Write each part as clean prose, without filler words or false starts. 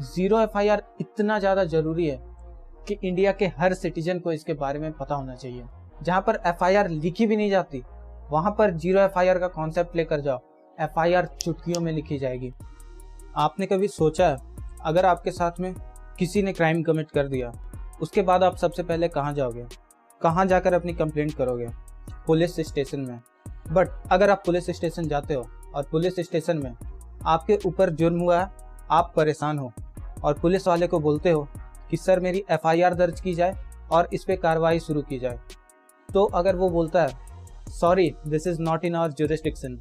Zero FIR इतना ज्यादा जरूरी है कि इंडिया के हर सिटीजन को इसके बारे में पता होना चाहिए। जहां पर एफआईआर लिखी भी नहीं जाती वहां पर जीरो एफआईआर का कॉन्सेप्ट लेकर जाओ, एफआईआर चुटकियों में लिखी जाएगी। आपने कभी सोचा है अगर आपके साथ में किसी ने क्राइम कमिट कर दिया, उसके बाद आप सबसे पहले कहाँ जाओगे? कहाँ जाकर अपनी कंप्लेंट करोगे? पुलिस स्टेशन में। बट अगर आप पुलिस स्टेशन जाते हो और पुलिस स्टेशन में आपके ऊपर जुर्म हुआ है, आप परेशान हो और पुलिस वाले को बोलते हो कि सर मेरी एफआईआर दर्ज की जाए और इस पे कार्रवाई शुरू की जाए, तो अगर वो बोलता है sorry this is not in our jurisdiction,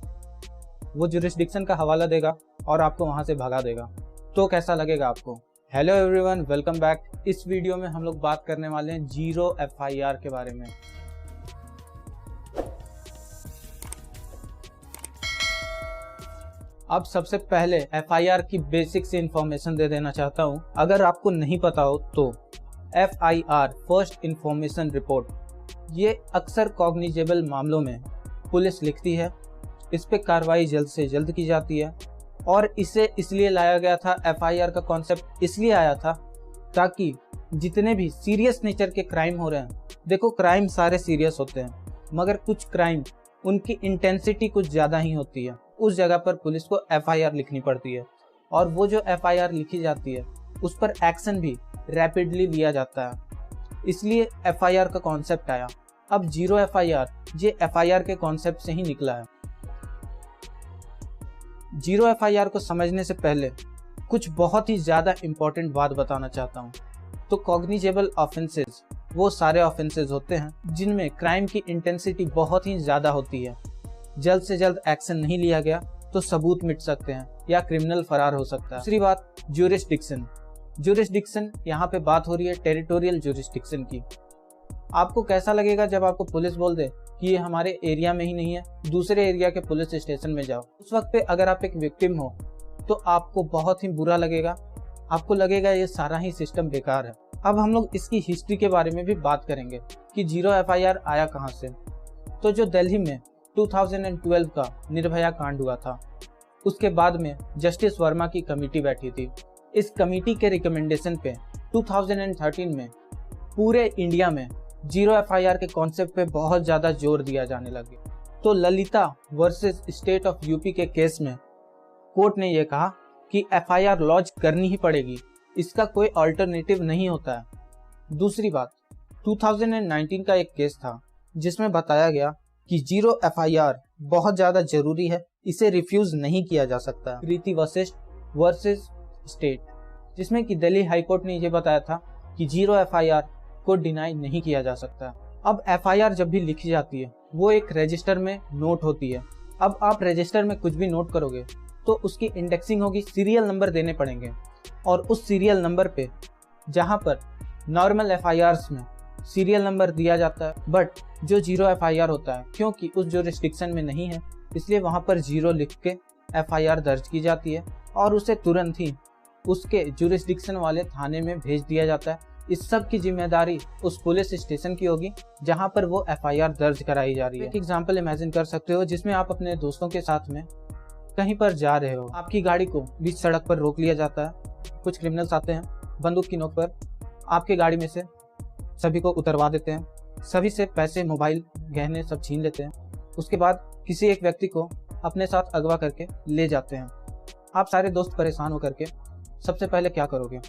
वो जुरिस्डिक्शन का हवाला देगा और आपको वहां से भगा देगा, तो कैसा लगेगा आपको? Hello everyone, welcome back. इस वीडियो में हम लोग बात करने वाले हैं जीरो एफआईआर के बारे में। अब सबसे पहले एफआईआर की बेसिक से इंफॉर्मेशन दे देना चाहता हूं। अगर आपको नहीं पता हो तो एफआईआर फर्स्ट इंफॉर्मेशन रिपोर्ट, ये अक्सर कॉग्निजेबल मामलों में पुलिस लिखती है, इस पे कार्रवाई जल्द से जल्द की जाती है और इसे इसलिए लाया गया था, एफआईआर का कॉन्सेप्ट इसलिए आया था ताकि जितने भी सीरियस नेचर के क्राइम हो रहे हैं, देखो क्राइम सारे सीरियस होते हैं मगर कुछ क्राइम उनकी इंटेंसिटी कुछ ज़्यादा ही होती है, उस जगह पर पुलिस को एफआईआर लिखनी पड़ती है और वो जो एफआईआर लिखी जाती है उस पर एक्शन भी रैपिडली लिया जाता है, इसलिए एफआईआर का कॉन्सेप्ट आया। अब जीरो एफआईआर ये एफआईआर के कॉन्सेप्ट से ही निकला है। जीरो एफआईआर को समझने से पहले कुछ बहुत ही ज़्यादा इम्पोर्टेंट बात बताना चाहता हूँ। तो कॉग्निजेबल ऑफेंसेस वो सारे ऑफेंसेस होते हैं जिनमें क्राइम की इंटेंसिटी बहुत ही ज़्यादा होती है, जल्द से जल्द एक्शन नहीं लिया गया तो सबूत मिट सकते हैं या क्रिमिनल फरार हो सकता है। दूसरी बात ज्यूरिस्डिक्शन। ज्यूरिस्डिक्शन यहाँ पे बात हो रही है टेरिटोरियल ज्यूरिस्डिक्शन की। आपको कैसा लगेगा जब आपको पुलिस बोल दे कि ये हमारे एरिया में ही नहीं है, दूसरे एरिया के पुलिस स्टेशन में जाओ। उस वक्त पे अगर आप एक विक्टिम हो तो आपको बहुत ही बुरा लगेगा, आपको लगेगा ये सारा ही सिस्टम बेकार है। अब हम लोग इसकी हिस्ट्री के बारे में भी बात करेंगे कि जीरो एफआईआर आया कहाँ से। तो जो दिल्ली में 2012 का निर्भया कांड हुआ था, उसके बाद में जस्टिस वर्मा की कमेटी बैठी थी। इस कमेटी के रिकमेंडेशन पे 2013 में पूरे इंडिया में जीरो एफआईआर के कॉन्सेप्ट पे बहुत ज़्यादा जोर दिया जाने लगे। तो Lalita versus state of UP के केस में कोर्ट ने यह कहा कि एफआईआर लॉन्च करनी ही पड़ेगी, इसका कोई अल्टरनेटिव नहीं होता है। दूसरी बात 2019 का एक केस था जिसमें बताया गया कि जीरो एफआईआर बहुत ज़्यादा जरूरी है, इसे रिफ्यूज़ नहीं किया जा सकता। प्रीति वशिष्ठ वर्सेस स्टेट, जिसमें कि दिल्ली हाई कोर्ट ने यह बताया था कि जीरो एफआईआर को डिनाई नहीं किया जा सकता। अब एफआईआर जब भी लिखी जाती है वो एक रजिस्टर में नोट होती है। अब आप रजिस्टर में कुछ भी नोट करोगे तो उसकी इंडेक्सिंग होगी, सीरियल नंबर देने पड़ेंगे और उस सीरियल नंबर पे जहाँ पर नॉर्मल एफआईआर्स में सीरियल नंबर दिया जाता है, बट जो जीरो एफआईआर होता है क्योंकि उस जुरिस्डिक्शन में नहीं है इसलिए वहाँ पर जीरो लिख के एफआईआर दर्ज की जाती है और उसे तुरंत ही उसके जुरिस्डिक्शन वाले थाने में भेज दिया जाता है। इस सब की जिम्मेदारी उस पुलिस स्टेशन की होगी जहां पर वो एफआईआर दर्ज कराई जा रही है। एक एग्जांपल इमेजिन कर सकते हो जिसमें आप अपने दोस्तों के साथ में कहीं पर जा रहे हो, आपकी गाड़ी को बीच सड़क पर रोक लिया जाता है। कुछ क्रिमिनल्स आते हैं, बंदूक की नोक पर आपकी गाड़ी में से सभी को उतरवा देते हैं, सभी से पैसे, मोबाइल, गहने सब छीन लेते हैं। उसके बाद किसी एक व्यक्ति को अपने साथ अगवा करके ले जाते हैं। आप सारे दोस्त परेशान होकर के सबसे पहले क्या करोगे?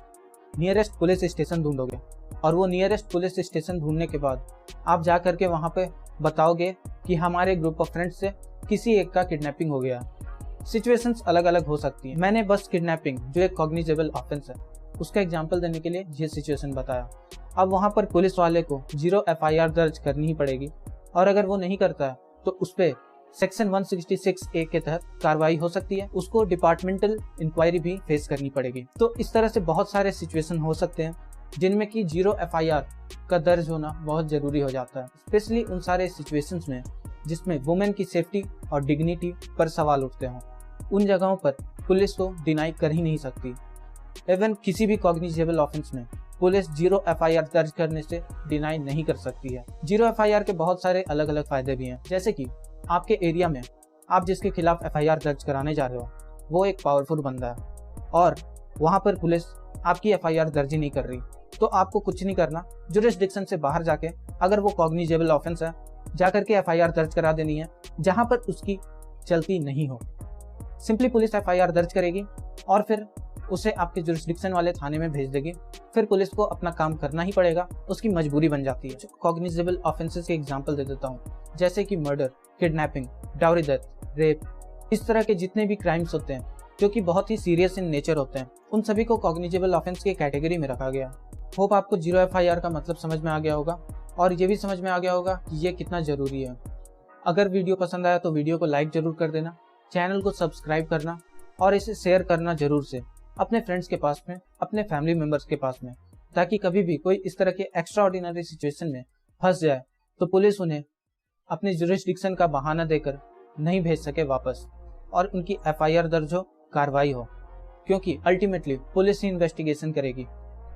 नियरेस्ट पुलिस स्टेशन ढूंढोगे और वो नियरेस्ट पुलिस स्टेशन ढूंढने के बाद आप जा करके वहाँ पे बताओगे कि हमारे ग्रुप ऑफ फ्रेंड्स से किसी एक का किडनैपिंग हो गया। सिचुएशंस अलग अलग हो सकती है। मैंने बस किडनैपिंग जो एक कॉग्निजेबल ऑफेंस है उसका एग्जाम्पल देने के लिए ये सिचुएशन बताया। अब वहाँ पर पुलिस वाले को जीरो एफआईआर दर्ज करनी ही पड़ेगी और अगर वो नहीं करता है तो उस पर सेक्शन 166A के तहत कार्रवाई हो सकती है, उसको डिपार्टमेंटल इंक्वायरी भी फेस करनी पड़ेगी। तो इस तरह से बहुत सारे सिचुएशन हो सकते हैं जिनमें कि जीरो एफआईआर का दर्ज होना बहुत ज़रूरी हो जाता है, स्पेशली उन सारे सिचुएशंस में जिसमें वुमेन की सेफ्टी और डिग्निटी पर सवाल उठते हों। उन जगहों पर पुलिस को डिनाई कर ही नहीं सकती। इवन किसी भी कॉग्निजेबल ऑफेंस में पुलिस जीरो एफआईआर दर्ज करने से डिनाई नहीं कर सकती है। जीरो एफआईआर के बहुत सारे अलग अलग फायदे भी हैं, जैसे कि आपके एरिया में आप जिसके खिलाफ एफआईआर दर्ज कराने जा रहे हो वो एक पावरफुल बंदा है और वहाँ पर पुलिस आपकी एफआईआर दर्ज ही नहीं कर रही, तो आपको कुछ नहीं करना, जुरिस्डिक्शन से बाहर जाके अगर वो कॉग्निजेबल ऑफेंस है जाकर के एफआईआर दर्ज करा देनी है जहां पर उसकी चलती नहीं हो। सिंपली पुलिस एफआईआर दर्ज करेगी और फिर उसे आपके जुरिस्डिक्शन वाले थाने में भेज देगी। फिर पुलिस को अपना काम करना ही पड़ेगा, उसकी मजबूरी बन जाती है। कॉग्निजेबल ऑफेंसेस के एग्जांपल दे देता हूँ, जैसे कि murder, kidnapping, dowry death, rape, इस तरह के जितने भी क्राइम्स होते हैं जो कि बहुत ही सीरियस इन नेचर होते हैं, उन सभी को कॉग्निजेबल ऑफेंस के कैटेगरी में रखा गया। होप आपको 0 एफआईआर का मतलब समझ में आ गया होगा और ये भी समझ में आ गया होगा कि ये कितना जरूरी है। अगर वीडियो पसंद आया तो वीडियो को लाइक जरूर कर देना, चैनल को सब्सक्राइब करना और इसे शेयर करना जरूर से अपने फ्रेंड्स के पास में, अपने फैमिली मेंबर्स के पास में, ताकि कभी भी कोई इस तरह के एक्स्ट्रा ऑर्डिनरी सिचुएशन में फंस जाए तो पुलिस उन्हें अपने जुरिस्डिक्शन का बहाना देकर नहीं भेज सके वापस और उनकी एफआईआर दर्ज हो, कार्रवाई हो। क्योंकि अल्टीमेटली पुलिस ही इन्वेस्टिगेशन करेगी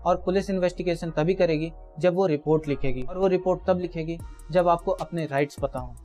और पुलिस इन्वेस्टिगेशन तभी करेगी जब वो रिपोर्ट लिखेगी, और वो रिपोर्ट तब लिखेगी जब आपको अपने राइट्स पता हो।